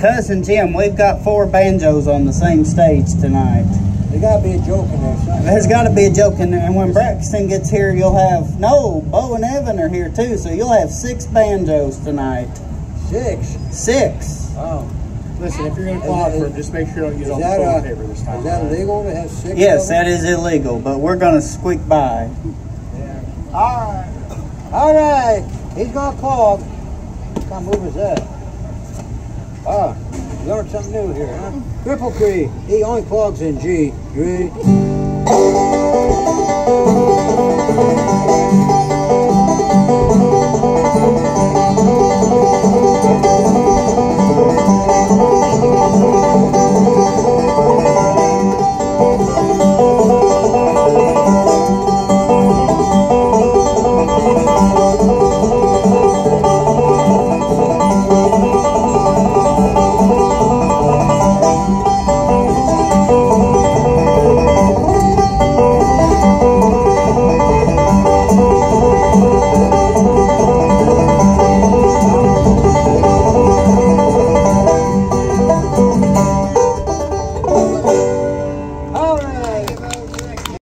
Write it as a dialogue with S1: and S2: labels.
S1: Cousin Jim, we've got 4 banjos on the same stage tonight.
S2: There gotta be a joke in there. Something.
S1: There's gotta be a joke in there. And when Braxton gets here, you'll have, no, Bo and Evan are here too, so you'll have 6 banjos tonight.
S2: 6?
S1: 6.
S2: Oh.
S3: Listen, if you're going to call for them, just make sure you don't use all the toilet paper this time.
S2: Is that illegal to have 6?
S1: Yes, that is illegal, but we're going to squeak by.
S2: Yeah. All right. He's going to clog. What kind of move is that? Ah, you learned something new here, huh? Cripple Creek. He only clogs in G. You ready?